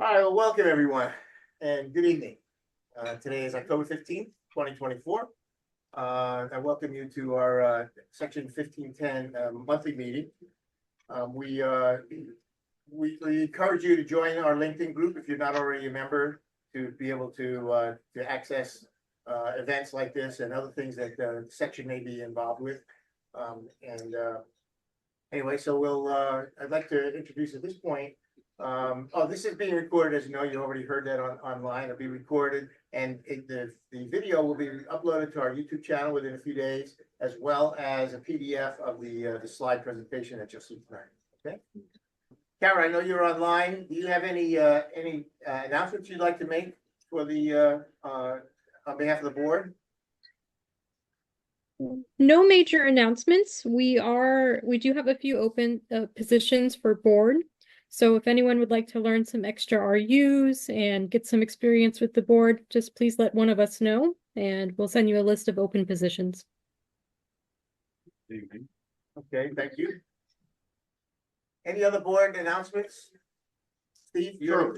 All right, well, welcome everyone, and good evening. Today is October 15th, 2024. I welcome you to our Section 1510 monthly meeting. We encourage you to join our LinkedIn group if you're not already a member, to be able to access events like this and other things that the section may be involved with. Anyway, so I'd like to introduce at this point. This is being recorded, as you know. You already heard that online. It'll be recorded, and the video will be uploaded to our YouTube channel within a few days, as well as a PDF of the slide presentation that you'll see tonight. Okay, Kara, I know you're online. Do you have any announcements you'd like to make for the on behalf of the board? No major announcements. We do have a few open positions for board. So if anyone would like to learn some extra RUs and get some experience with the board, just please let one of us know, and we'll send you a list of open positions. Okay, thank you. Any other board announcements? Steve, sure.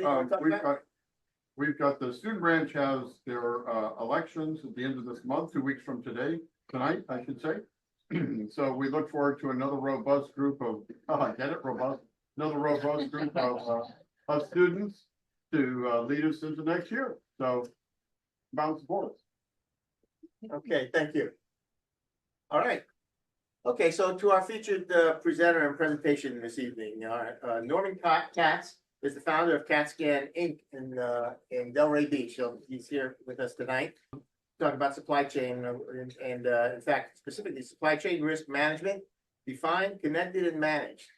We've got the student branch has their elections at the end of this month, 2 weeks from tonight, I should say. So we look forward to another robust group of, another robust group of students to lead us into next year. So, bounce forward. Okay, thank you. All right. Okay, so to our featured presenter and presentation this evening, Norman Katz is the founder of Katzscan Inc. in Delray Beach. So he's here with us tonight, talking about supply chain and in fact, specifically supply chain risk management, defined, connected, and managed.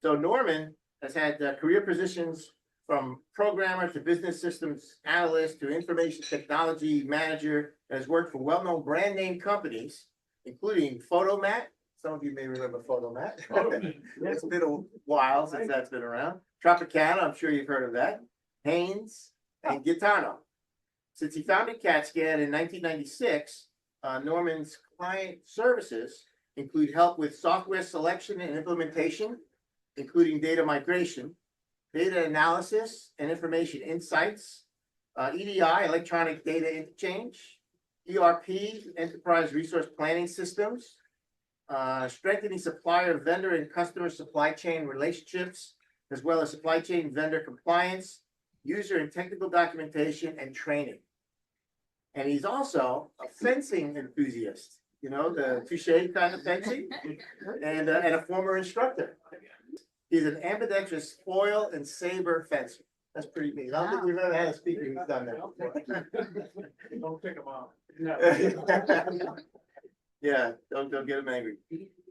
So Norman has had career positions from programmer to business systems analyst to information technology manager, and has worked for well-known brand name companies, including Fotomat. Some of you may remember Fotomat. It's been a while since that's been around. Tropicana, I'm sure you've heard of that. Haynes and Gitano. Since he founded Katzscan in 1996, Norman's client services include help with software selection and implementation, including data migration, data analysis and information insights, EDI, electronic data interchange, ERP, enterprise resource planning systems, strengthening supplier, vendor, and customer supply chain relationships, as well as supply chain vendor compliance, user and technical documentation, and training. And he's also a fencing enthusiast, you know, the touche kind of fencing, and a former instructor. He's an ambidextrous foil and saber fencer. That's pretty neat. I don't think we've ever had a speaker who's done that before. Don't pick him off. Yeah, don't get him angry.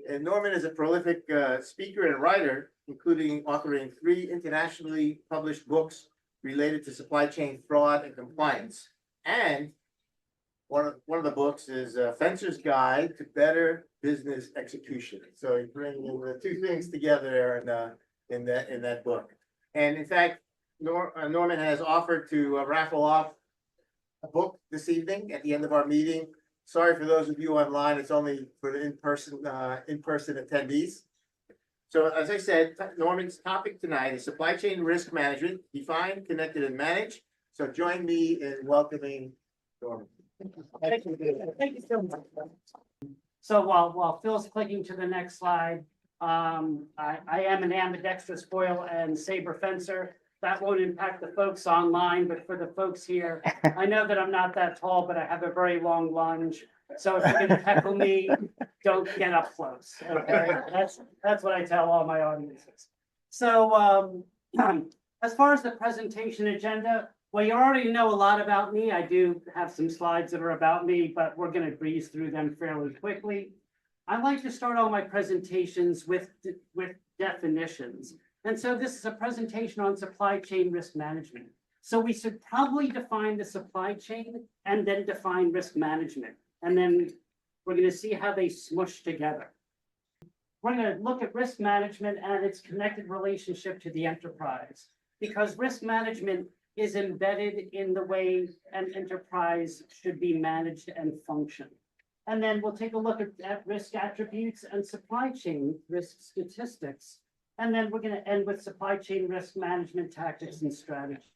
And Norman is a prolific speaker and writer, including authoring 3 internationally published books related to supply chain fraud and compliance. And one of the books is Fencer's Guide to Better Business Execution. So he's bringing the 2 things together in that book. And in fact, Norman has offered to raffle off a book this evening at the end of our meeting. Sorry for those of you online; it's only for the in-person attendees. So, as I said, Norman's topic tonight is supply chain risk management, defined, connected, and managed. So, join me in welcoming Norman. Thank you so much. So while Phil's clicking to the next slide, I am an ambidextrous foil and saber fencer. That won't impact the folks online, but for the folks here, I know that I'm not that tall, but I have a very long lunge. So if you can heckle me, don't get up close. Okay, that's what I tell all my audiences. So as far as the presentation agenda, well, you already know a lot about me. I do have some slides that are about me, but we're going to breeze through them fairly quickly. I like to start all my presentations with definitions. And so this is a presentation on supply chain risk management. So we should probably define the supply chain and then define risk management. And then we're going to see how they smush together. We're going to look at risk management and its connected relationship to the enterprise, because risk management is embedded in the way an enterprise should be managed and function. And then we'll take a look at risk attributes and supply chain risk statistics And then we're gonna end with supply chain risk management tactics and strategy.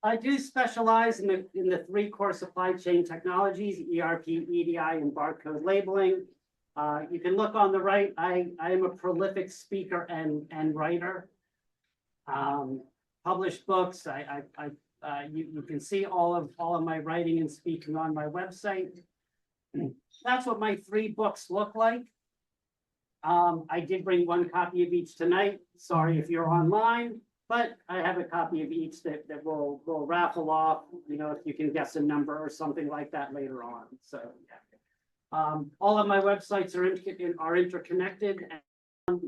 I do specialize in the three core supply chain technologies, ERP, EDI, and barcode labeling. You can look on the right. I am a prolific speaker and writer. Published books. You can see all of my writing and speaking on my website. That's what my 3 books look like. I did bring one copy of each tonight. Sorry if you're online, but I have a copy of each that will raffle off, you know, if you can guess a number or something like that later on. So yeah. All of my websites are interconnected.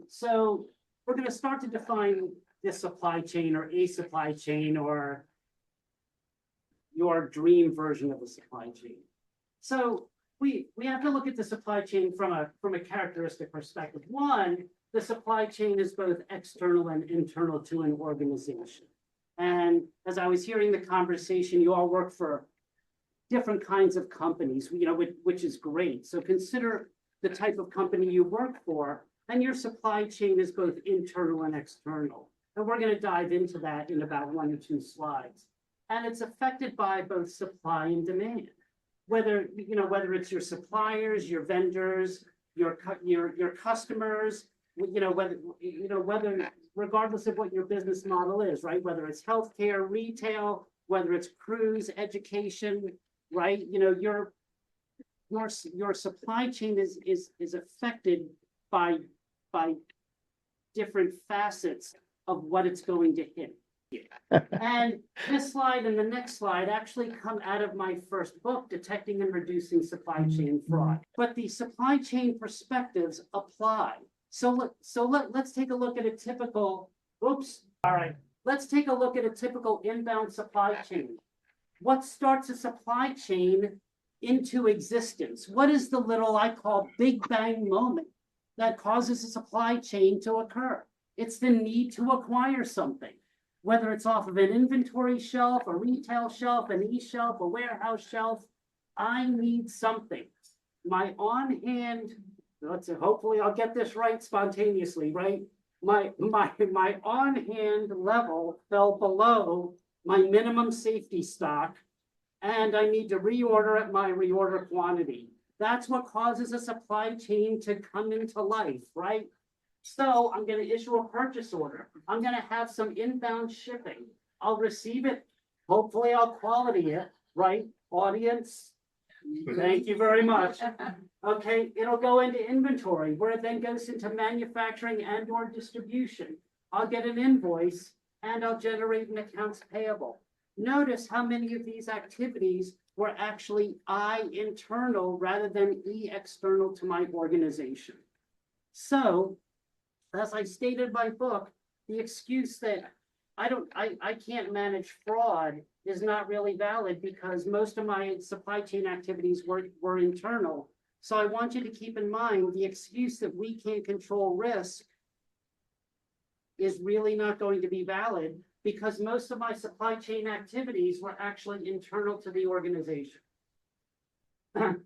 So we're going to start to define this supply chain or a supply chain or your dream version of a supply chain. So we have to look at the supply chain from a characteristic perspective. One, the supply chain is both external and internal to an organization. And as I was hearing the conversation, you all work for different kinds of companies, you know, which is great. So consider the type of company you work for, and your supply chain is both internal and external. And we're going to dive into that in about 1 or 2 slides. And it's affected by both supply and demand. Whether it's your suppliers, your vendors, your customers, whether regardless of what your business model is, right? Whether it's healthcare, retail, whether it's cruise, education, right? You know, your supply chain is affected by different facets of what it's going to hit. And this slide and the next slide actually come out of my first book, Detecting and Reducing Supply Chain Fraud. But the supply chain perspectives apply. So let's take a look at a typical, let's take a look at a typical inbound supply chain. What starts a supply chain into existence? What is the little I call big bang moment that causes a supply chain to occur? It's the need to acquire something. Whether it's off of an inventory shelf, a retail shelf, an e-shelf, a warehouse shelf, I need something. My on-hand, hopefully I'll get this right spontaneously, right? My on-hand level fell below my minimum safety stock, and I need to reorder at my reorder quantity. That's what causes a supply chain to come into life, right? So I'm going to issue a purchase order. I'm going to have some inbound shipping. I'll receive it. Hopefully I'll quality it, right? Audience, thank you very much. Okay, it'll go into inventory where it then goes into manufacturing and or distribution. I'll get an invoice and I'll generate an accounts payable. Notice how many of these activities were actually I internal rather than E external to my organization. So as I stated in my book, the excuse that I can't manage fraud is not really valid because most of my supply chain activities were internal. So I want you to keep in mind the excuse that we can't control risk is really not going to be valid because most of my supply chain activities were actually internal to the organization.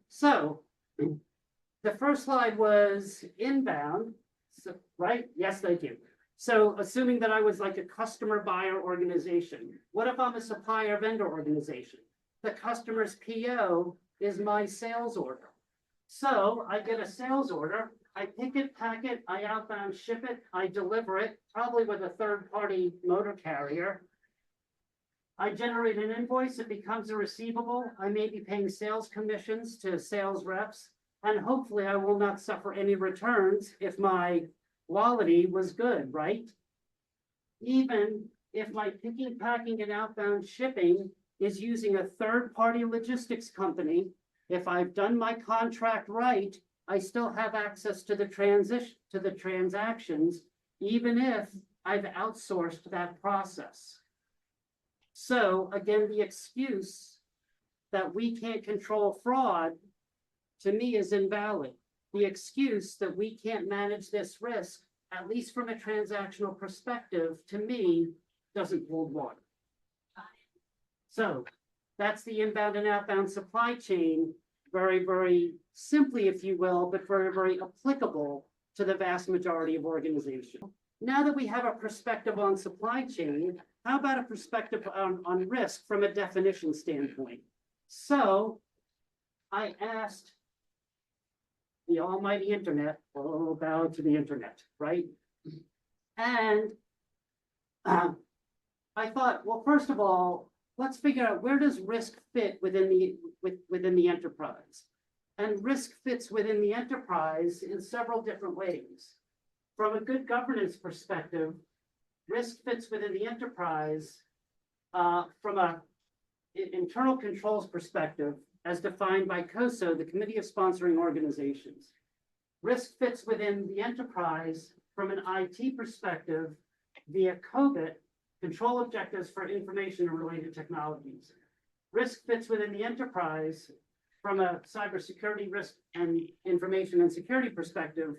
So the first slide was inbound. So, right? Yes, thank you. So assuming that I was like a customer buyer organization, what if I'm a supplier vendor organization? The customer's PO is my sales order. So I get a sales order, I pick it, pack it, I outbound ship it, I deliver it, probably with a third-party motor carrier. I generate an invoice, it becomes a receivable. I may be paying sales commissions to sales reps. And hopefully I will not suffer any returns if my quality was good, right? Even if my picking, packing, and outbound shipping is using a third-party logistics company, if I've done my contract right, I still have access to the transactions, even if I've outsourced that process. So again, the excuse that we can't control fraud to me is invalid. The excuse that we can't manage this risk, at least from a transactional perspective, to me, doesn't hold water. So that's the inbound and outbound supply chain, very, very simply, if you will, but very, very applicable to the vast majority of organizations. Now that we have a perspective on supply chain, how about a perspective on risk from a definition standpoint? So I asked the almighty internet, oh, bow to the internet, right? And I thought, well, first of all, let's figure out where does risk fit within the enterprise. And risk fits within the enterprise in several different ways. From a good governance perspective, risk fits within the enterprise from an internal controls perspective, as defined by COSO, the Committee of Sponsoring Organizations. Risk fits within the enterprise from an IT perspective via COBIT, Control Objectives for Information and Related Technologies. Risk fits within the enterprise from a cybersecurity risk and information and security perspective,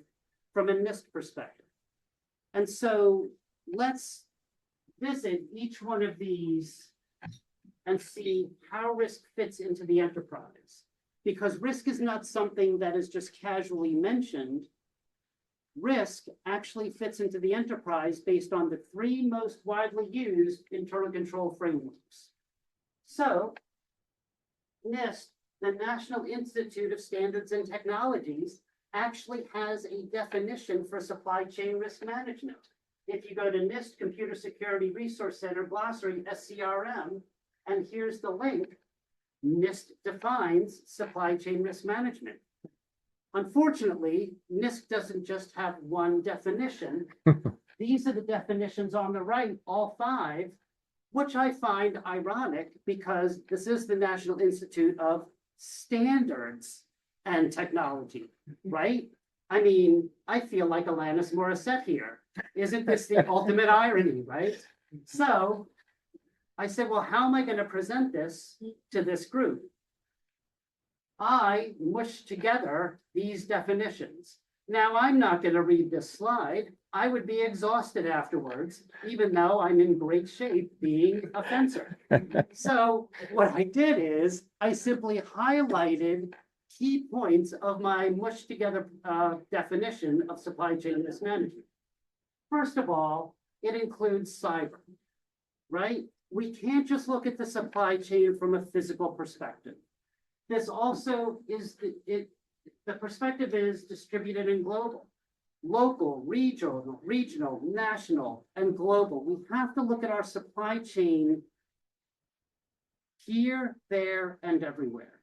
from a NIST perspective. And so let's visit each one of these and see how risk fits into the enterprise. Because risk is not something that is just casually mentioned. Risk actually fits into the enterprise based on the three most widely used internal control frameworks. So, NIST, the National Institute of Standards and Technologies, actually has a definition for supply chain risk management. If you go to NIST Computer Security Resource Center Glossary, SCRM, and here's the link, NIST defines supply chain risk management. Unfortunately, NIST doesn't just have one definition. These are the definitions on the right, all five, which I find ironic because this is the National Institute of Standards and Technology, right? I mean, I feel like Alanis Morissette here. Isn't this the ultimate irony, right? So I said, well, how am I going to present this to this group? I mushed together these definitions. Now, I'm not going to read this slide. I would be exhausted afterwards, even though I'm in great shape being a fencer. So what I did is I simply highlighted key points of my mushed together definition of supply chain risk management. First of all, it includes cyber, right? We can't just look at the supply chain from a physical perspective. This also is the perspective is distributed and global, local, regional, national, and global. We have to look at our supply chain here, there, and everywhere.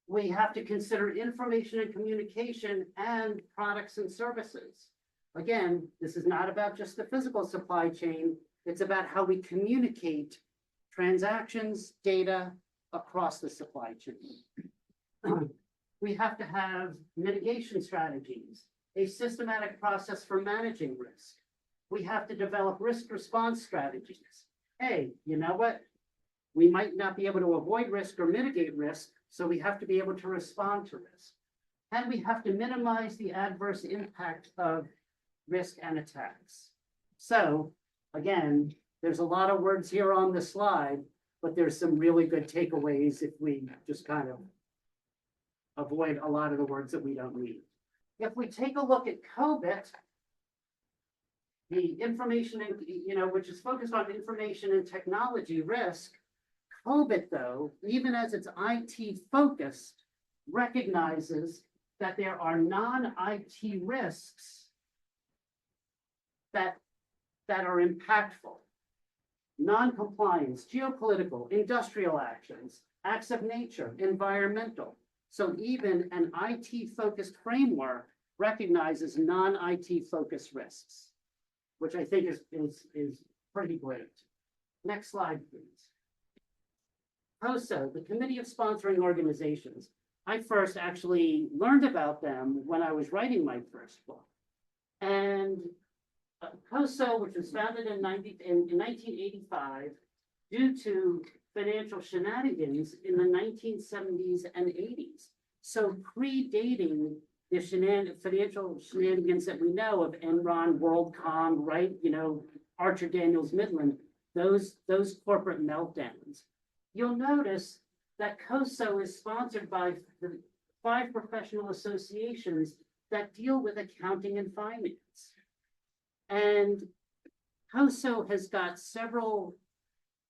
We have to consider information and communication and products and services. Again, this is not about just the physical supply chain. It's about how we communicate transactions, data across the supply chain. We have to have mitigation strategies, a systematic process for managing risk. We have to develop risk response strategies. Hey, you know what? We might not be able to avoid risk or mitigate risk, so we have to be able to respond to risk. And we have to minimize the adverse impact of risk and attacks. So, again, there's a lot of words here on the slide, but there's some really good takeaways if we just kind of avoid a lot of the words that we don't need. If we take a look at COBIT, the information, which is focused on information and technology risk, COBIT, though, even as it's IT focused, recognizes that there are non-IT risks that are impactful. Non-compliance, geopolitical, industrial actions, acts of nature, environmental. So even an IT-focused framework recognizes non-IT focused risks, which I think is pretty great. Next slide, please. COSO, the Committee of Sponsoring Organizations. I first actually learned about them when I was writing my first book. And COSO, which was founded in 1985, due to financial shenanigans in the 1970s and 80s. So predating the financial shenanigans that we know of Enron, WorldCom, right? Archer Daniels Midland, those corporate meltdowns. You'll notice that COSO is sponsored by the 5 professional associations that deal with accounting and finance. And COSO has got several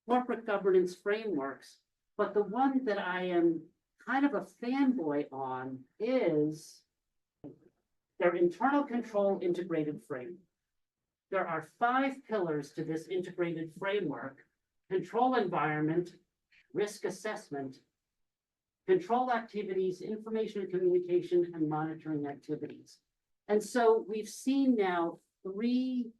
corporate governance frameworks, but the one that I am kind of a fanboy on is their internal control integrated framework. There are 5 pillars to this integrated framework: control environment, risk assessment, control activities, information and communication, and monitoring activities. And so we've seen now 3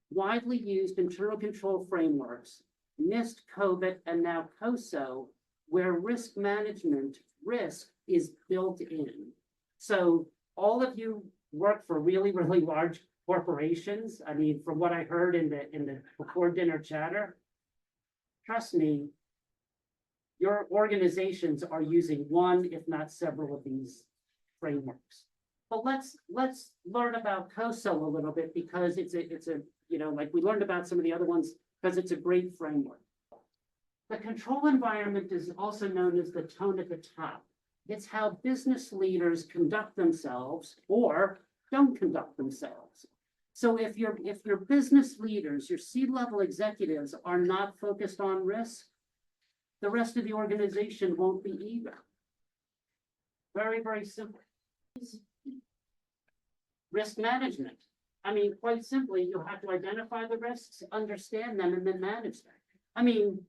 widely used internal control frameworks, NIST, COVID, and now COSO, where risk management risk is built in. So all of you work for really, really large corporations. I mean, from what I heard in the before dinner chatter, trust me, your organizations are using one, if not several of these frameworks. But let's learn about COSO a little bit, because it's a you know, like we learned about some of the other ones, because it's a great framework. The control environment is also known as the tone at the top. It's how business leaders conduct themselves or don't conduct themselves. So if your business leaders, your C-level executives are not focused on risk, the rest of the organization won't be either. Very, very simple. Risk management. I mean, quite simply, you have to identify the risks, understand them, and then manage them. I mean,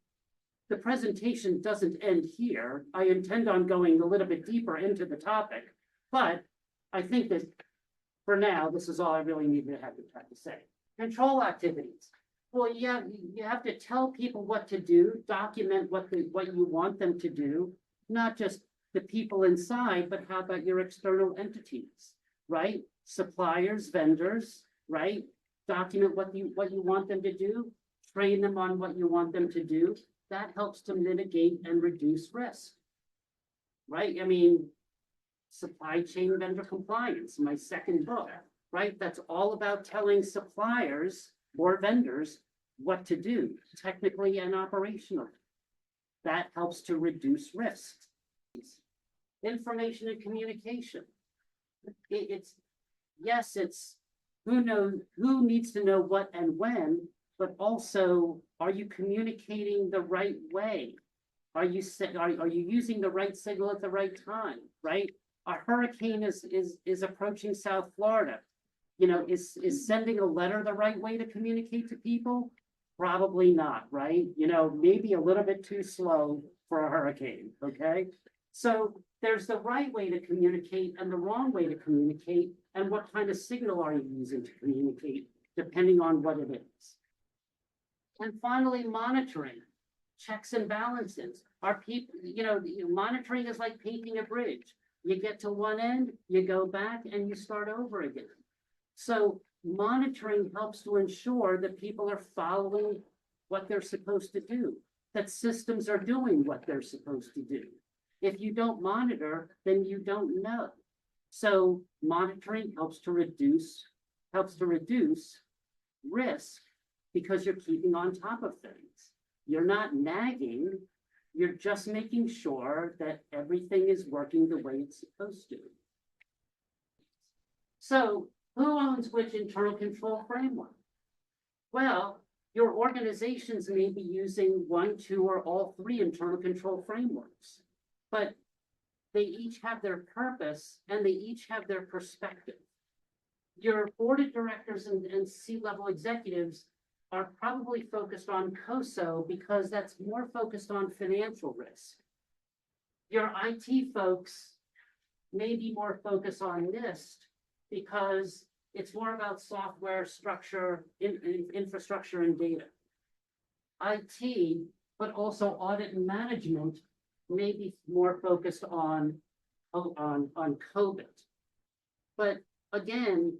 the presentation doesn't end here. I intend on going a little bit deeper into the topic, but I think that for now, this is all I really need to have to say. Control activities. Well, yeah, you have to tell people what to do, document what you want them to do, not just the people inside, but how about your external entities, right? Suppliers, vendors, right? Document what you want them to do, train them on what you want them to do. That helps to mitigate and reduce risk, right? I mean, supply chain vendor compliance, my second book, right? That's all about telling suppliers or vendors what to do, technically and operationally. That helps to reduce risk. Information and communication. It's who needs to know what and when, but also, are you communicating the right way? Are you using the right signal at the right time, right? A hurricane is approaching South Florida. You know, is sending a letter the right way to communicate to people? Probably not, right? You know, maybe a little bit too slow for a hurricane, okay? So there's the right way to communicate and the wrong way to communicate, and what kind of signal are you using to communicate, depending on what it is. And finally, monitoring, checks and balances. Are people, you know, monitoring is like painting a bridge. You get to one end, you go back, and you start over again. So monitoring helps to ensure that people are following what they're supposed to do, that systems are doing what they're supposed to do. If you don't monitor, then you don't know. So monitoring helps to reduce risk, because you're keeping on top of things. You're not nagging, you're just making sure that everything is working the way it's supposed to. So who owns which internal control framework? Well, your organizations may be using 1, 2, or all 3 internal control frameworks, but they each have their purpose and they each have their perspective. Your board of directors and C-level executives are probably focused on COSO because that's more focused on financial risk. Your IT folks may be more focused on NIST because it's more about software structure, infrastructure, and data. IT, but also audit and management may be more focused on COVID. But again,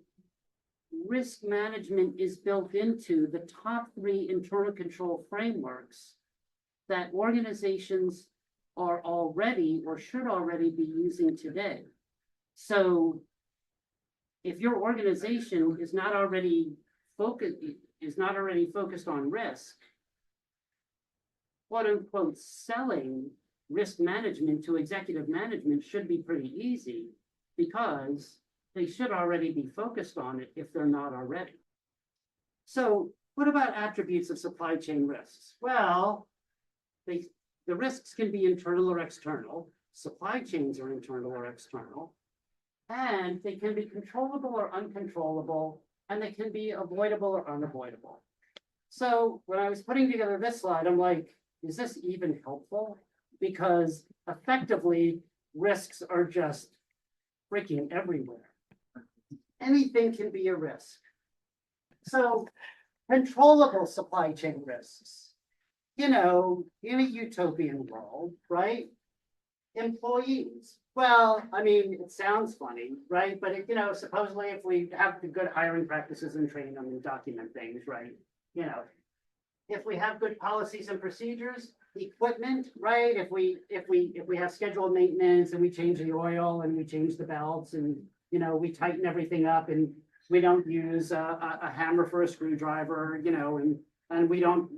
risk management is built into the top 3 internal control frameworks that organizations are already or should already be using today. So if your organization is not already focused on risk, quote unquote, selling risk management to executive management should be pretty easy, because they should already be focused on it if they're not already. So what about attributes of supply chain risks? Well, the risks can be internal or external. Supply chains are internal or external. And they can be controllable or uncontrollable, and they can be avoidable or unavoidable. So when I was putting together this slide, I'm like, is this even helpful? Because effectively, risks are just freaking everywhere. Anything can be a risk. So controllable supply chain risks, in a utopian world, right? Employees. Well, I mean, it sounds funny, right? But supposedly if we have the good hiring practices and train them and document things, right? If we have good policies and procedures, equipment, right? If we have scheduled maintenance and we change the oil and we change the belts and we tighten everything up and we don't use a hammer for a screwdriver, and we don't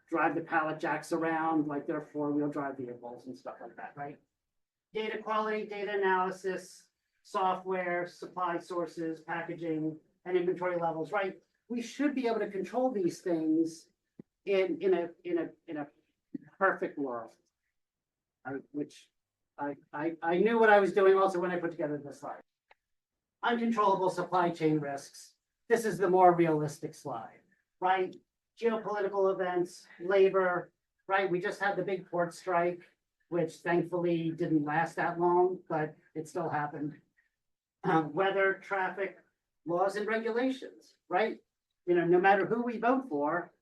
drive the pallet jacks around like they're four-wheel drive vehicles and stuff like that, right? Data quality, data analysis, software, supply sources, packaging, and inventory levels, right? We should be able to control these things in a perfect world. Which I knew what I was doing also when I put together this slide. Uncontrollable supply chain risks. This is the more realistic slide, right? Geopolitical events, labor, right? We just had the big port strike, which thankfully didn't last that long, but it still happened. Weather, traffic, laws and regulations, right? No matter who we vote for,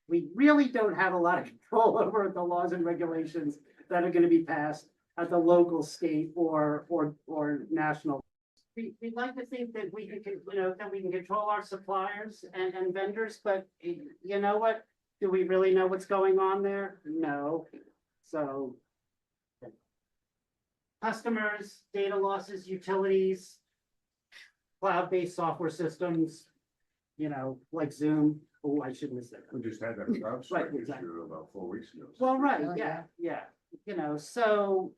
we really don't have a lot of control over the laws and regulations that are going to be passed at the local, state, or national. We'd like to think that we can, that we can control our suppliers and vendors, but you know what? Do we really know what's going on there? No. So customers, data losses, utilities, cloud-based software systems, like Zoom. Oh, I shouldn't have said that. We just had that crowd Right, strike exactly. issue about 4 weeks ago. Well, right, yeah. So,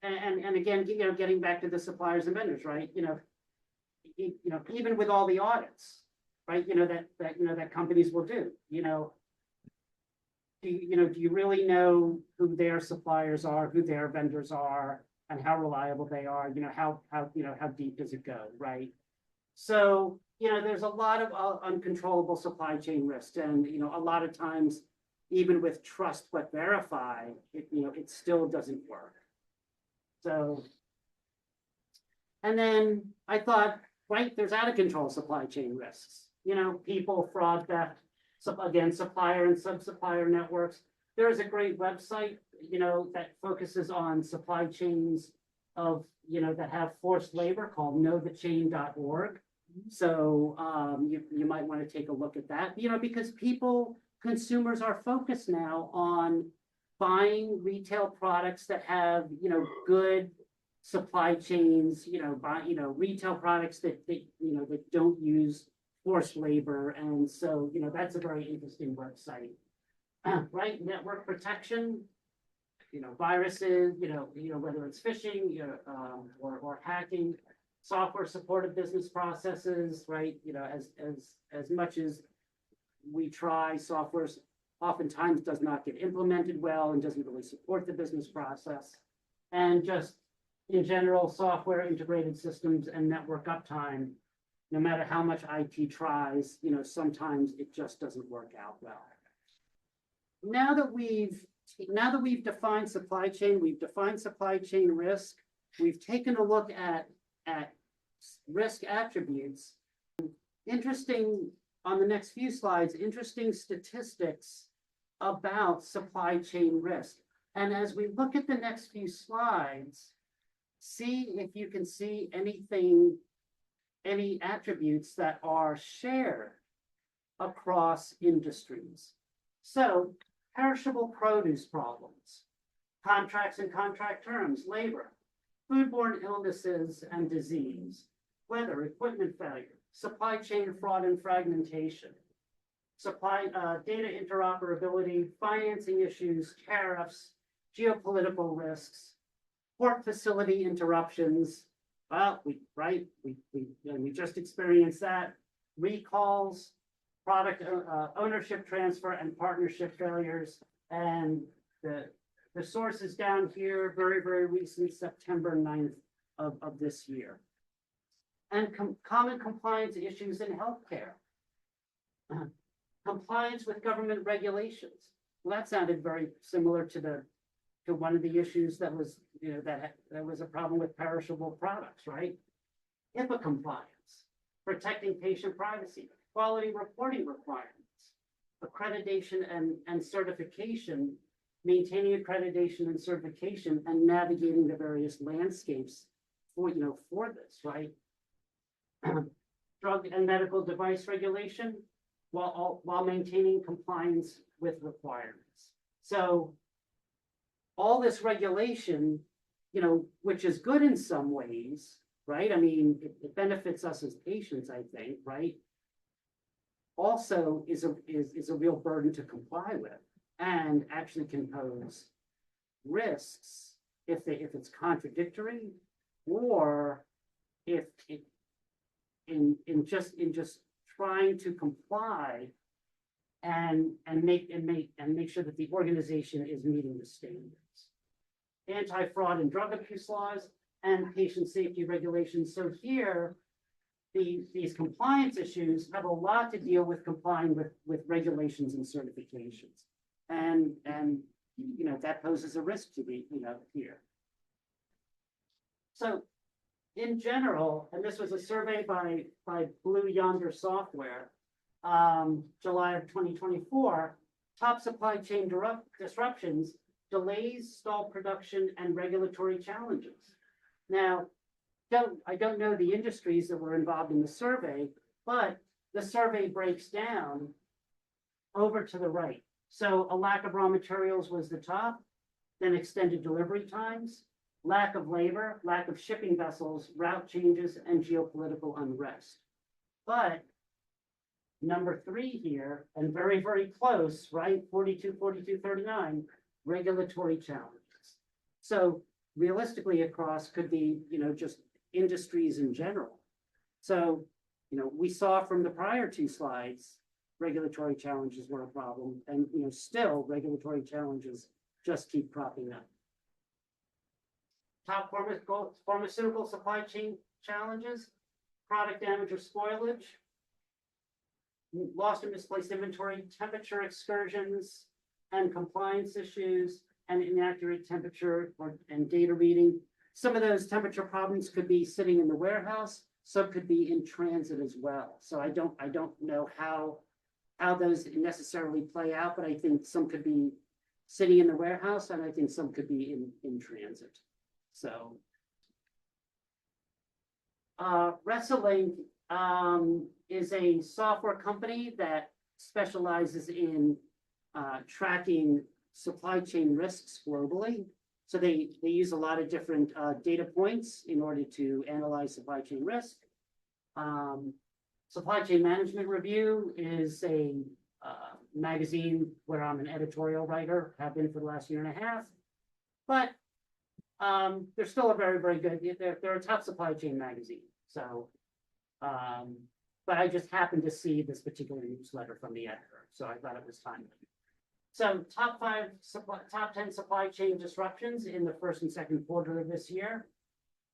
and again, getting back to the suppliers and vendors, right? Even with all the audits, right? That companies will do, do you really know who their suppliers are, who their vendors are, and how reliable they are? How deep does it go, right? So, there's a lot of uncontrollable supply chain risks, and a lot of times, even with trust but verify, it still doesn't work. So, and then I thought, right, there's out of control supply chain risks. People, fraud, theft. So again, supplier and sub-supplier networks. There is a great website, that focuses on supply chains of, that have forced labor called knowthechain.org. So you might want to take a look at that, because consumers are focused now on buying retail products that have, good supply chains, retail products that don't use forced labor. And so, that's a very interesting website, right? Network protection, viruses, whether it's phishing, or hacking, software supported business processes, right? As much as we try, software oftentimes does not get implemented well and doesn't really support the business process. And just in general, software integrated systems and network uptime, no matter how much IT tries, sometimes it just doesn't work out well. Now that we've defined supply chain, we've defined supply chain risk, we've taken a look at risk attributes. Interesting, on the next few slides, interesting statistics about supply chain risk. And as we look at the next few slides, see if you can see any attributes that are shared across industries. So, perishable produce problems, contracts and contract terms, labor, foodborne illnesses and disease, weather, equipment failure, supply chain fraud and fragmentation, data interoperability, financing issues, tariffs, geopolitical risks, port facility interruptions, Well, we just experienced that. Recalls, product ownership transfer and partnership failures. And the source is down here, very, very recent, September 9th of this year. And common compliance issues in healthcare. Compliance with government regulations. Well, that sounded very similar to one of the issues that was, that was a problem with perishable products, right? HIPAA compliance, protecting patient privacy, quality reporting requirements, accreditation and certification, maintaining accreditation and certification, and navigating the various landscapes for this, right? Drug and medical device regulation, while maintaining compliance with requirements. So all this regulation, which is good in some ways, right? I mean, it benefits us as patients, I think, right? Also is a real burden to comply with, and actually can pose risks if it's contradictory, or if it in just trying to comply and make sure that the organization is meeting the standards. Anti-fraud and drug abuse laws and patient safety regulations. So here, these compliance issues have a lot to deal with complying with regulations and certifications. And that poses a risk to be, here. So in general, and this was a survey by Blue Yonder Software, July of 2024, top supply chain disruptions, delays, stall production, and regulatory challenges. Now, I don't know the industries that were involved in the survey, but the survey breaks down over to the right. So a lack of raw materials was the top, then extended delivery times, lack of labor, lack of shipping vessels, route changes, and geopolitical unrest. But number 3 here, and very, very close, right? 42, 42, 39, regulatory challenges. So realistically across could be, just industries in general. So, we saw from the prior 2 slides, regulatory challenges were a problem, and, still regulatory challenges just keep cropping up. Top pharmaceutical supply chain challenges, product damage or spoilage, lost or misplaced inventory, temperature excursions, and compliance issues, and inaccurate temperature and data reading. Some of those temperature problems could be sitting in the warehouse, some could be in transit as well. So I don't know how those necessarily play out, but I think some could be sitting in the warehouse, and I think some could be in transit. So WrestleLink is a software company that specializes in tracking supply chain risks globally. So they use a lot of different data points in order to analyze supply chain risk. Supply Chain Management Review is a magazine where I'm an editorial writer, have been for the last 1.5 years. But they're still a very, very good, they're a top supply chain magazine. So, but I just happened to see this particular newsletter from the editor, so I thought it was timely. So top 10 supply chain disruptions in the first and second quarter of this year.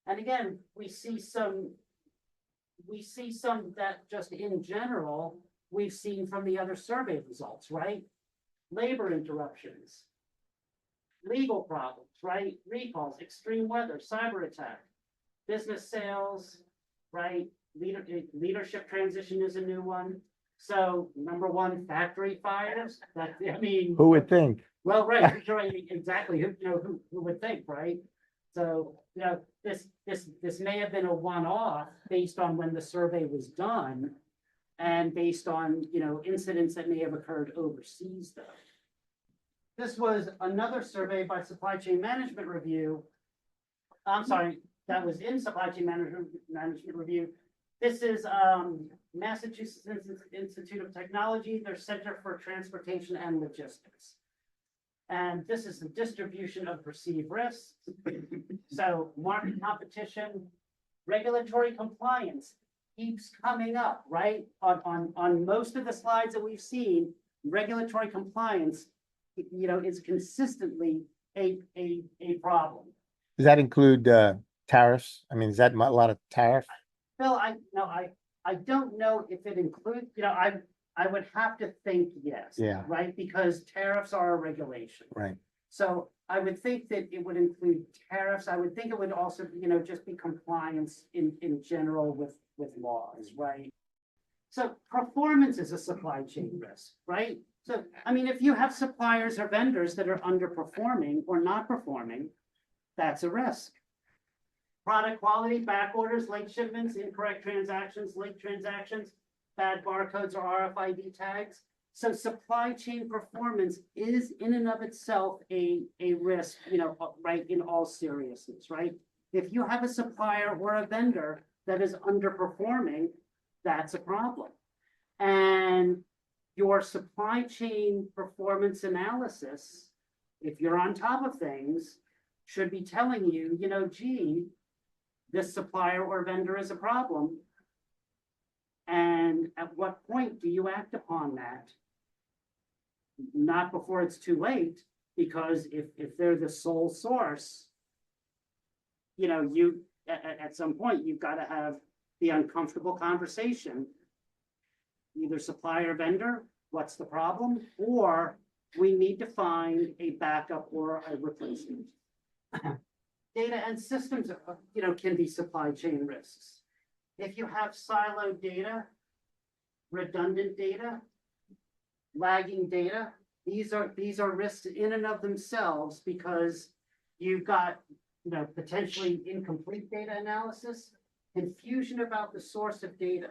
And again, we see some that just in general, we've seen from the other survey results, right? Labor interruptions, legal problems, right? Recalls, extreme weather, cyber attack, business sales, right? Leadership transition is a new one. So number 1, factory fires. Who would think? Well, right, exactly. Who would think, right? So, this may have been a one-off based on when the survey was done, and based on, incidents that may have occurred overseas, though. This was another survey by Supply Chain Management Review. I'm sorry, that was in Supply Chain Management Review. This is Massachusetts Institute of Technology, their Center for Transportation and Logistics. And this is the distribution of perceived risks. So market competition, Regulatory compliance keeps coming up, right? On most of the slides that we've seen, regulatory compliance, is consistently a problem. Does that include tariffs? I mean, is that a lot of tariff? Phil, I don't know if it includes, I would have to think yes. Yeah. Right, because tariffs are a regulation. Right. So I would think that it would include tariffs. I would think it would also, just be compliance in general with laws, right? So performance is a supply chain risk, right? So, I mean, if you have suppliers or vendors that are underperforming or not performing, that's a risk. Product quality, back orders, late shipments, incorrect transactions, late transactions, bad barcodes or RFID tags. So supply chain performance is in and of itself a risk, right, in all seriousness, right? If you have a supplier or a vendor that is underperforming, that's a problem. And your supply chain performance analysis, if you're on top of things, should be telling you, gee, this supplier or vendor is a problem. And at what point do you act upon that? Not before it's too late, because if they're the sole source, you at some point you've got to have the uncomfortable conversation. Either supplier, vendor, what's the problem? Or we need to find a backup or a replacement. Data and systems, can be supply chain risks. If you have siloed data, redundant data, lagging data, these are risks in and of themselves, because you've got, potentially incomplete data analysis, confusion about the source of data.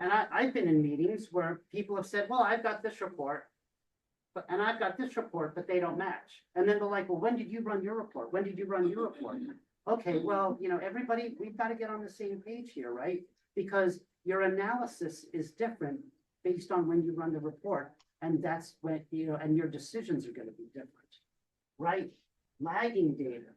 And I've been in meetings where people have said, well, I've got this report, and I've got this report, but they don't match. And then they're like, well, when did you run your report? When did you run your report? Okay, well, everybody, we've got to get on the same page here, right? Because your analysis is different based on when you run the report. And that's when, and your decisions are going to be different, right? Lagging data,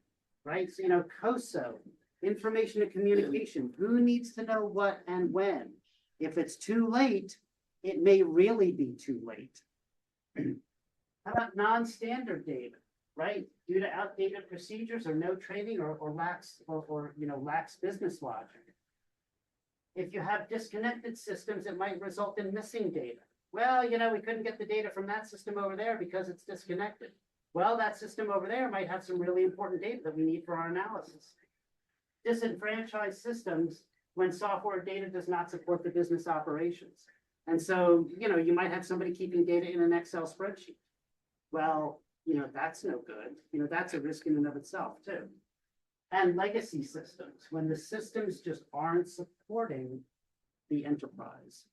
right? So, COSO, information and communication, who needs to know what and when? If it's too late, it may really be too late. How about non-standard data, right? Due to outdated procedures or no training or lacks business logic. If you have disconnected systems, it might result in missing data. Well, we couldn't get the data from that system over there because it's disconnected. Well, that system over there might have some really important data that we need for our analysis. Disenfranchised systems when software data does not support the business operations. And so, you might have somebody keeping data in an Excel spreadsheet. Well, that's no good. That's a risk in and of itself too. And legacy systems, when the systems just aren't supporting the enterprise.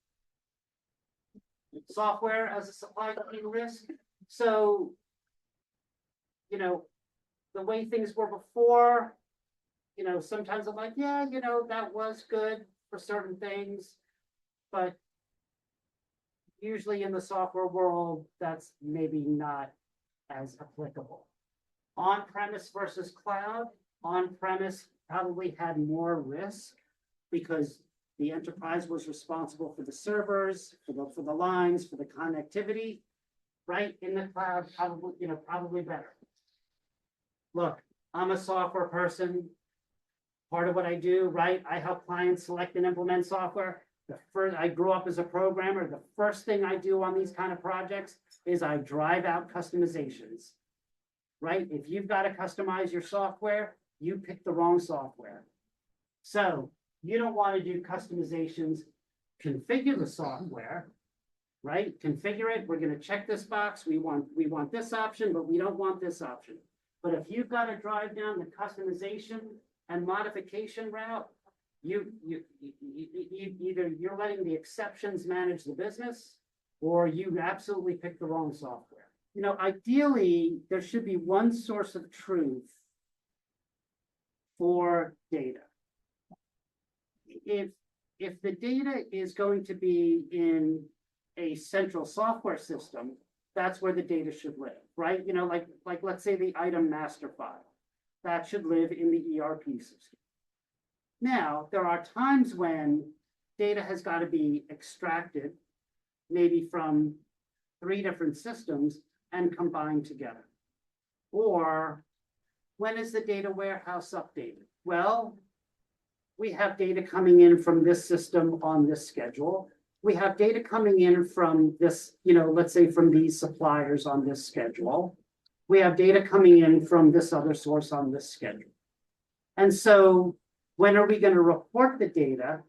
Software as a supply chain risk. So, the way things were before, sometimes I'm like, yeah, that was good for certain things, but usually in the software world, that's maybe not as applicable. On-premise versus cloud, on-premise probably had more risk because the enterprise was responsible for the servers, for the lines, for the connectivity, right? In the cloud, probably better. Look, I'm a software person. Part of what I do, right? I help clients select and implement software. I grew up as a programmer. The first thing I do on these kind of projects is I drive out customizations, right? If you've got to customize your software, you pick the wrong software. So you don't want to do customizations, configure the software, right? Configure it. We're going to check this box. We want this option, but we don't want this option. But if you've got to drive down the customization and modification route, either you're letting the exceptions manage the business, or you absolutely pick the wrong software. Ideally, there should be one source of truth for data. If the data is going to be in a central software system, that's where the data should live, right? Like let's say the item master file, that should live in the ERP system. Now, there are times when data has got to be extracted, maybe from 3 different systems and combined together. Or when is the data warehouse updated? Well, we have data coming in from this system on this schedule. We have data coming in from this, let's say from these suppliers on this schedule. We have data coming in from this other source on this schedule. And so when are we going to report the data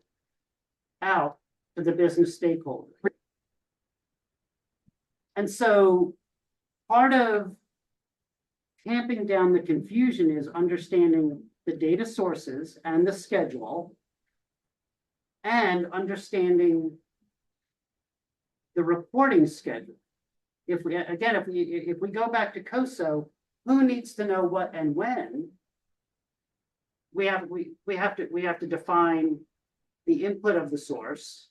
out to the business stakeholder? And so part of tamping down the confusion is understanding the data sources and the schedule and understanding the reporting schedule. If we go back to COSO, who needs to know what and when? We have to define the input of the source,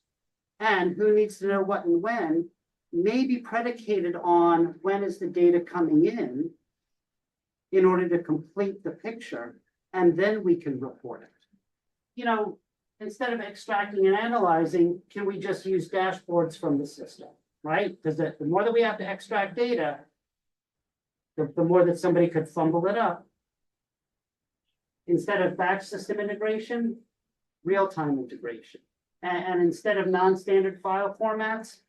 and who needs to know what and when may be predicated on when is the data coming in order to complete the picture, and then we can report it. Instead of extracting and analyzing, can we just use dashboards from the system, right? Because the more that we have to extract data, the more that somebody could fumble it up. Instead of batch system integration, real-time integration. And instead of non-standard file formats,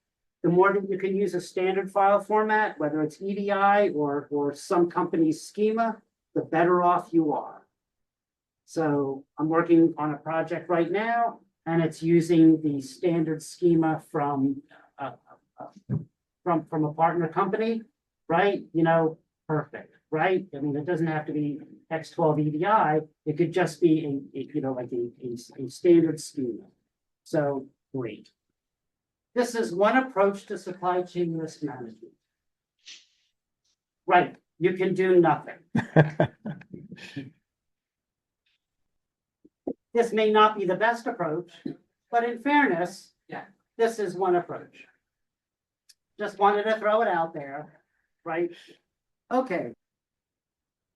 the more that you can use a standard file format, whether it's EDI or some company's schema, the better off you are. So I'm working on a project right now, and it's using the standard schema from a partner company, right? Perfect, right? I mean, it doesn't have to be X12 EDI. It could just be a standard schema. So great. This is one approach to supply chain risk management. Right, you can do nothing. This may not be the best approach, but in fairness, this is one approach. Just wanted to throw it out there, right? Okay.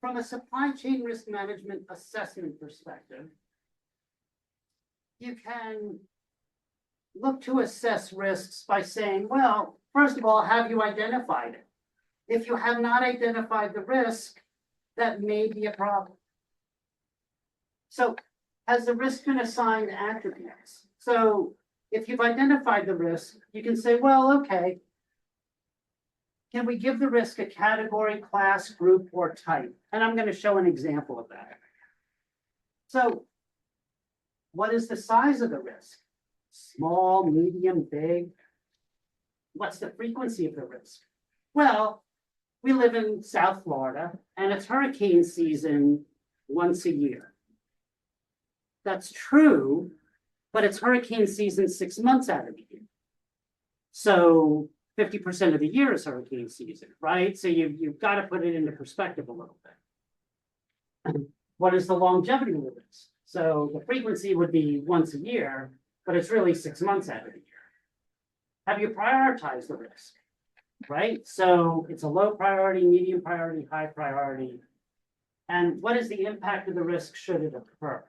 From a supply chain risk management assessment perspective, you can look to assess risks by saying, well, first of all, have you identified it? If you have not identified the risk, that may be a problem. So has the risk been assigned attributes? So if you've identified the risk, you can say, well, okay, can we give the risk a category, class, group, or type? And I'm going to show an example of that. So what is the size of the risk? Small, medium, big? What's the frequency of the risk? Well, we live in South Florida, and it's hurricane season once a year. That's true, but it's hurricane season 6 months out of the year. So 50% of the year is hurricane season, right? So you've got to put it into perspective a little bit. What is the longevity of the risk? So the frequency would be once a year, but it's really 6 months out of the year. Have you prioritized the risk, right? So it's a low priority, medium priority, high priority. And what is the impact of the risk should it occur?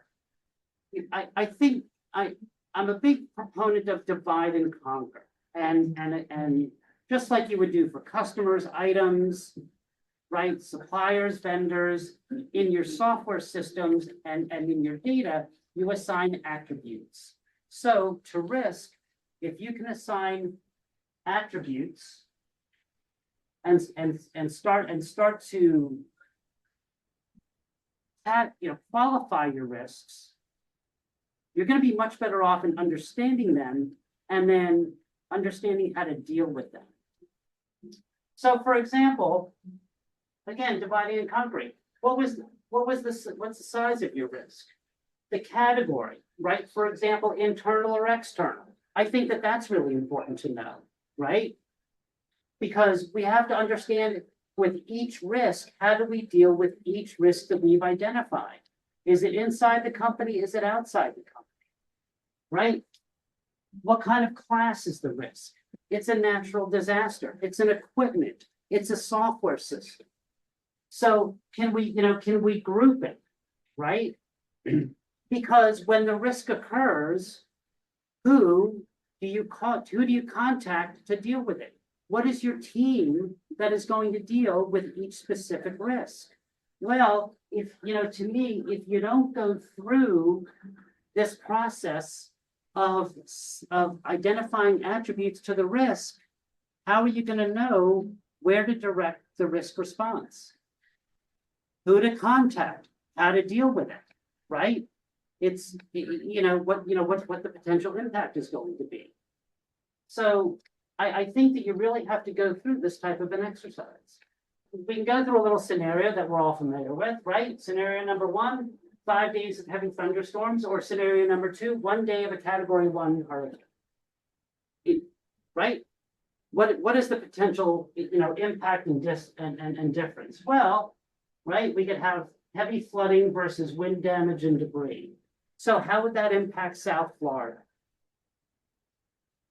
I think I'm a big proponent of divide and conquer. And just like you would do for customers, items, right? Suppliers, vendors, in your software systems and in your data, you assign attributes. So to risk, if you can assign attributes and start to qualify your risks, you're going to be much better off in understanding them and then understanding how to deal with them. So, for example, again, dividing and conquering. What's the size of your risk? The category, right? For example, internal or external. I think that that's really important to know, right? Because we have to understand with each risk, how do we deal with each risk that we've identified? Is it inside the company? Is it outside the company? Right? What kind of class is the risk? It's a natural disaster. It's an equipment. It's a software system. So can we group it, right? Because when the risk occurs, who do you contact to deal with it? What is your team that is going to deal with each specific risk? Well, if, to me, if you don't go through this process of identifying attributes to the risk, how are you going to know where to direct the risk response? Who to contact, how to deal with it, right? It's, what the potential impact is going to be. So I think that you really have to go through this type of an exercise. We can go through a little scenario that we're all familiar with, right? Scenario number 1, 5 days of heavy thunderstorms, or scenario number 2, 1 day of a Category 1 hurricane. Right? What is the potential, impact and difference? Well, right, we could have heavy flooding versus wind damage and debris. So how would that impact South Florida?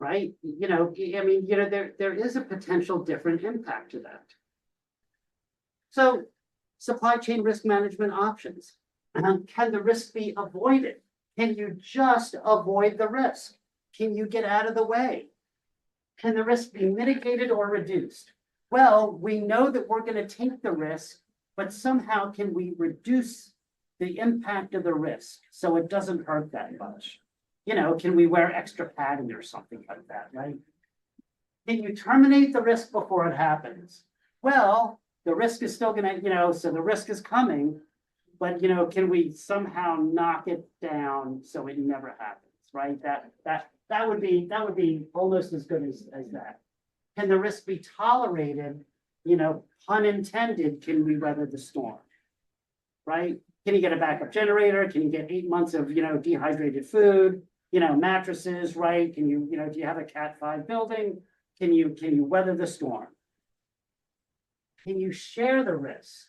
Right? There is a potential different impact to that. So supply chain risk management options. Can the risk be avoided? Can you just avoid the risk? Can you get out of the way? Can the risk be mitigated or reduced? Well, we know that we're going to take the risk, but somehow can we reduce the impact of the risk so it doesn't hurt that much? Can we wear extra padding or something like that, right? Can you terminate the risk before it happens? Well, the risk is still going to, so the risk is coming, but, can we somehow knock it down so it never happens, right? That would be almost as good as that. Can the risk be tolerated? Pun intended, can we weather the storm? Right? Can you get a backup generator? Can you get 8 months of, dehydrated food, mattresses, right? Can you, do you have a Cat 5 building? Can you weather the storm? Can you share the risk?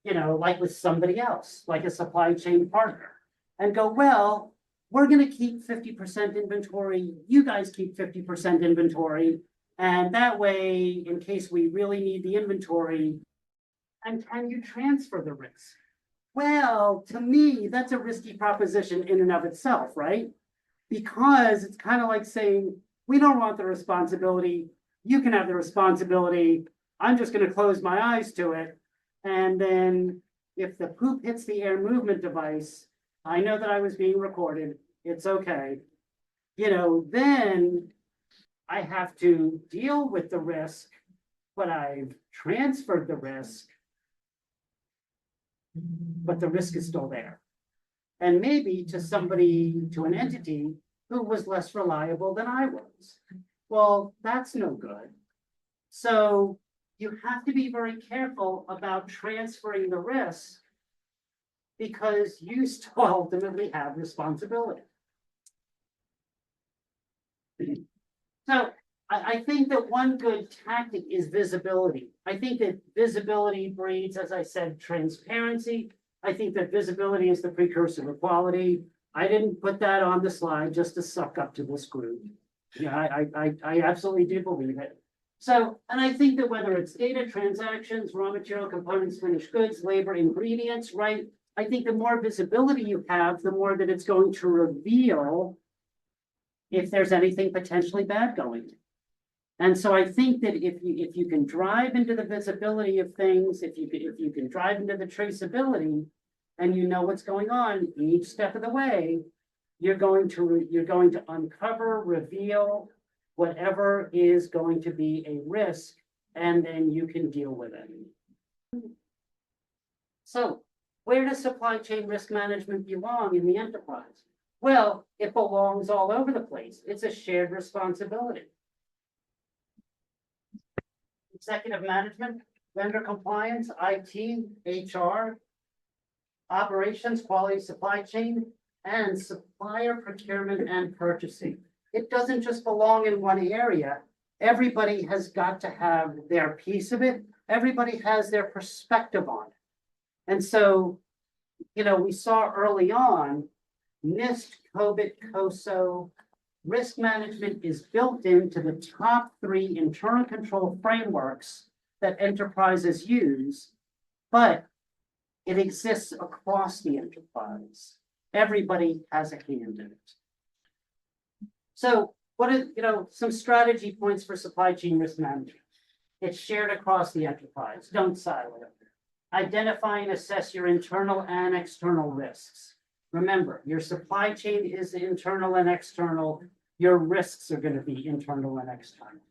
Like with somebody else, like a supply chain partner, and go, well, we're going to keep 50% inventory. You guys keep 50% inventory. And that way, in case we really need the inventory, and can you transfer the risk? Well, to me, that's a risky proposition in and of itself, right? Because it's kind of like saying, we don't want the responsibility. You can have the responsibility. I'm just going to close my eyes to it. And then if the poop hits the air movement device, I know that I was being recorded. It's okay. Then I have to deal with the risk, but I've transferred the risk, but the risk is still there. And maybe to somebody, to an entity who was less reliable than I was. Well, that's no good. So you have to be very careful about transferring the risk because you still ultimately have responsibility. So I think that one good tactic is visibility. I think that visibility breeds, as I said, transparency. I think that visibility is the precursor of quality. I didn't put that on the slide just to suck up to this group. Yeah, I absolutely do believe it. So, and I think that whether it's data, transactions, raw material components, finished goods, labor, ingredients, right? I think the more visibility you have, the more that it's going to reveal if there's anything potentially bad going. And so I think that if you can drive into the visibility of things, if you can drive into the traceability, and you know what's going on each step of the way, you're going to uncover, reveal whatever is going to be a risk, and then you can deal with it. So where does supply chain risk management belong in the enterprise? Well, it belongs all over the place. It's a shared responsibility. Executive management, vendor compliance, IT, HR, operations, quality supply chain, and supplier procurement and purchasing. It doesn't just belong in one area. Everybody has got to have their piece of it. Everybody has their perspective on it. And so, we saw early on, NIST, COBIT, COSO, risk management is built into the top 3 internal control frameworks that enterprises use, but it exists across the enterprise. Everybody has a hand in it. So what is, some strategy points for supply chain risk management? It's shared across the enterprise. Don't silo it. Identify and assess your internal and external risks. Remember, your supply chain is internal and external. Your risks are going to be internal and external.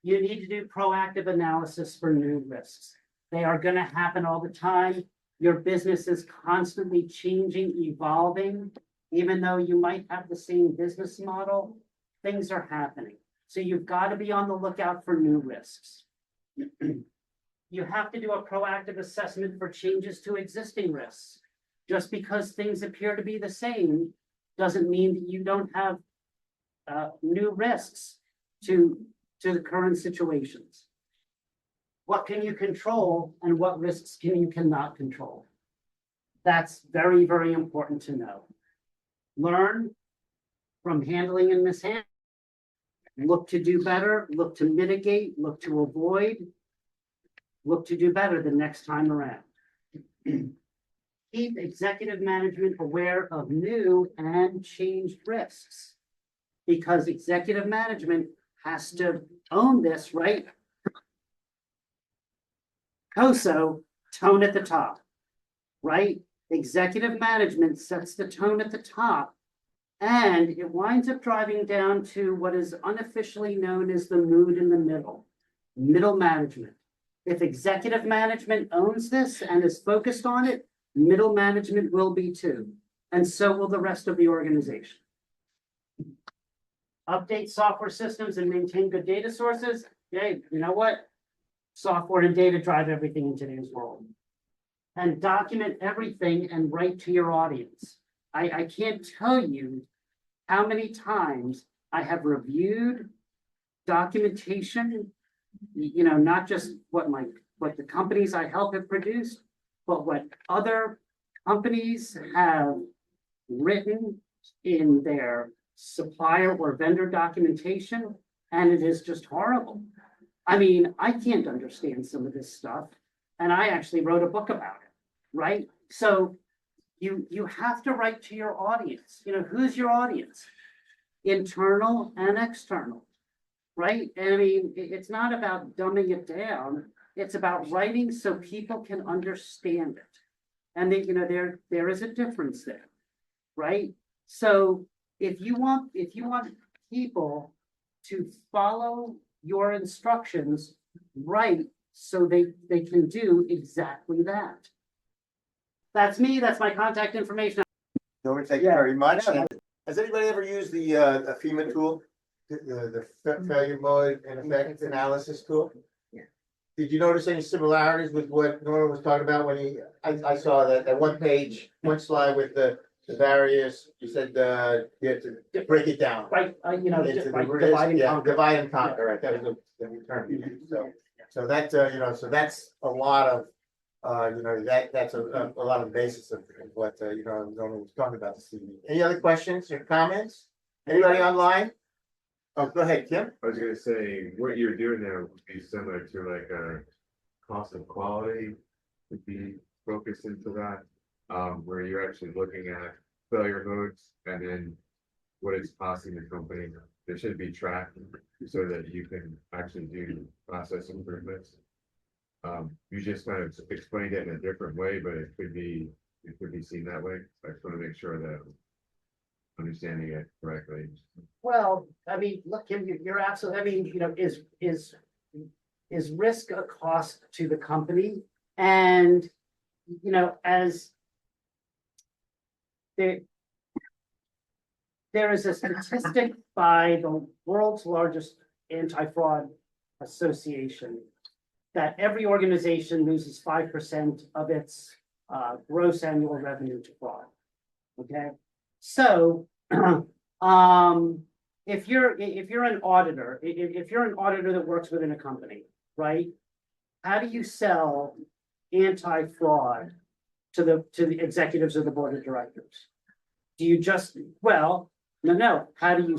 You need to do proactive analysis for new risks. They are going to happen all the time. Your business is constantly changing, evolving. Even though you might have the same business model, things are happening. So you've got to be on the lookout for new risks. You have to do a proactive assessment for changes to existing risks. Just because things appear to be the same doesn't mean that you don't have new risks to the current situations. What can you control and what risks cannot control? That's very, very important to know. Learn from handling and mishandling. Look to do better, look to mitigate, look to avoid, look to do better the next time around. Keep executive management aware of new and changed risks, because executive management has to own this, right? COSO, tone at the top, right? Executive management sets the tone at the top, and it winds up driving down to what is unofficially known as the mood in the middle management. If executive management owns this and is focused on it, middle management will be too, and so will the rest of the organization. Update software systems and maintain good data sources. Hey, you know what? Software and data drive everything in today's world. And document everything and write to your audience. I can't tell you how many times I have reviewed documentation, not just what the companies I help have produced, but what other companies have written in their supplier or vendor documentation, and it is just horrible. I mean, I can't understand some of this stuff, and I actually wrote a book about it, right? So you have to write to your audience. Who's your audience? Internal and external, right? And I mean, it's not about dumbing it down. It's about writing so people can understand it. And there is a difference there, right? So if you want people to follow your instructions, write so they can do exactly that. That's me. That's my contact information. Norman, thank you very much. And has anybody ever used the FEMA tool? The failure mode and effect analysis tool? Yeah. Did you notice any similarities with what Norman was talking about when I saw that one page, one slide with the various, you said you had to break it down. Right, Into right, the divide and conquer. divide and conquer, right, that was the term. So that's, so that's a lot of, that's a lot of basis of what, Norman was talking about this evening. Any other questions or comments? Anybody online? Oh, go ahead, Kim. I was gonna say, what you're doing there would be similar to like a cost of quality would be focused into that. Where you're actually looking at failure modes and then what it's costing the company. There should be tracked so that you can actually do process improvements. You just kind of explained it in a different way, but it could be seen that way. I just want to make sure that I'm understanding it correctly. Well, I mean, look, Kim, you're absolutely, I mean, is risk a cost to the company? And, as there is a statistic by the world's largest anti-fraud association that every organization loses 5% of its gross annual revenue to fraud. Okay, so if you're an auditor, if you're an auditor that works within a company, right? How do you sell anti-fraud to the executives of the board of directors? Do you just, well, no. How do you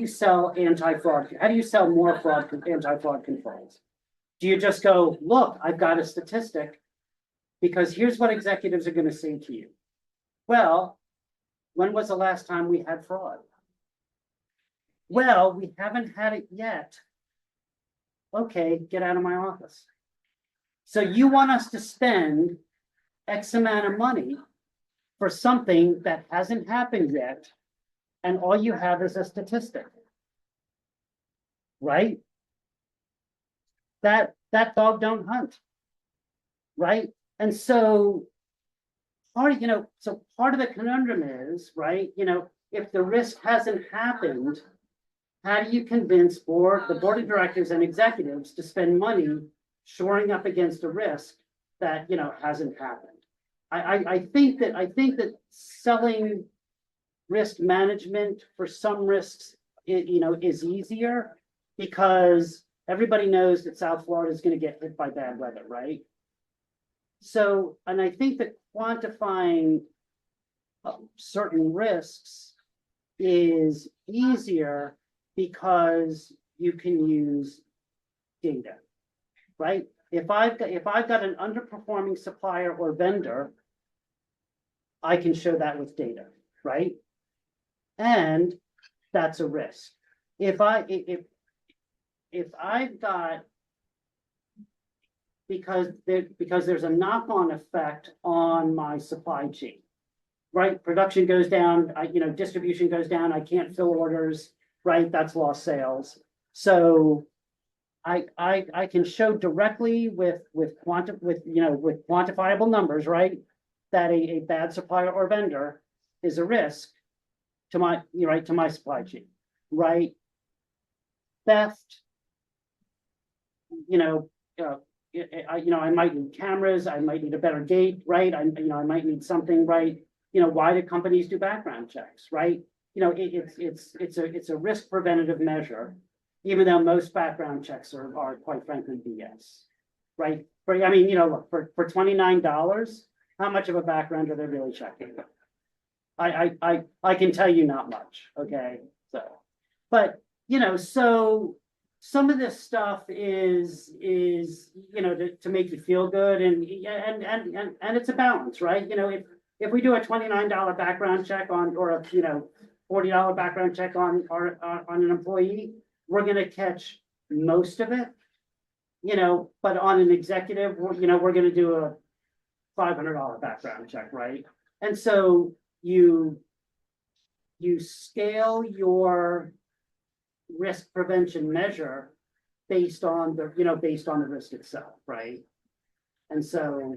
sell anti-fraud? How do you sell more anti-fraud controls? Do you just go, look, I've got a statistic, because here's what executives are going to say to you. Well, When was the last time we had fraud? Well, we haven't had it yet. Okay, get out of my office. So you want us to spend X amount of money for something that hasn't happened yet, and all you have is a statistic. Right? That dog don't hunt. Right? And so part of the conundrum is, right, if the risk hasn't happened, how do you convince the board of directors and executives to spend money shoring up against a risk that, hasn't happened? I think that selling risk management for some risks, is easier because everybody knows that South Florida is going to get hit by bad weather, right? So, and I think that quantifying certain risks is easier because you can use data, right? If I've got an underperforming supplier or vendor, I can show that with data, right? And that's a risk. If I've got, because there's a knock-on effect on my supply chain, right? Production goes down, distribution goes down, I can't fill orders, right? That's lost sales. So I can show directly with quantifiable numbers, right? That a bad supplier or vendor is a risk to my supply chain, right? Theft, I might need cameras, I might need a better gate, right? I might need something, right? Why do companies do background checks, right? It's a risk preventative measure, even though most background checks are quite frankly BS, right? Look, for $29, how much of a background are they really checking? I can tell you not much, okay? So, but, so some of this stuff is to make you feel good, and it's a balance, right? If we do a $29 background check or a $40 background check on an employee, we're gonna catch most of it, but on an executive, we're gonna do a $500 background check, right? And so you scale your risk prevention measure based on the risk itself, right? And so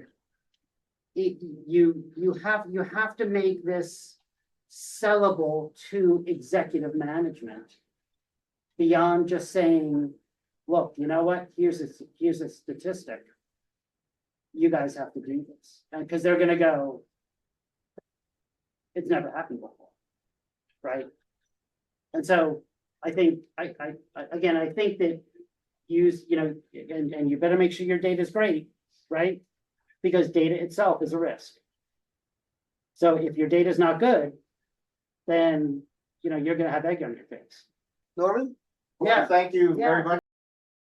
you have to make this sellable to executive management beyond just saying, look, you know what, here's a statistic. You guys have to do this. And because they're gonna go, it's never happened before, right? And so I think I think that and you better make sure your data is great, right? Because data itself is a risk. So if your data is not good, then you're gonna have egg on your face. Norman? Yeah. Thank you very Yeah. much.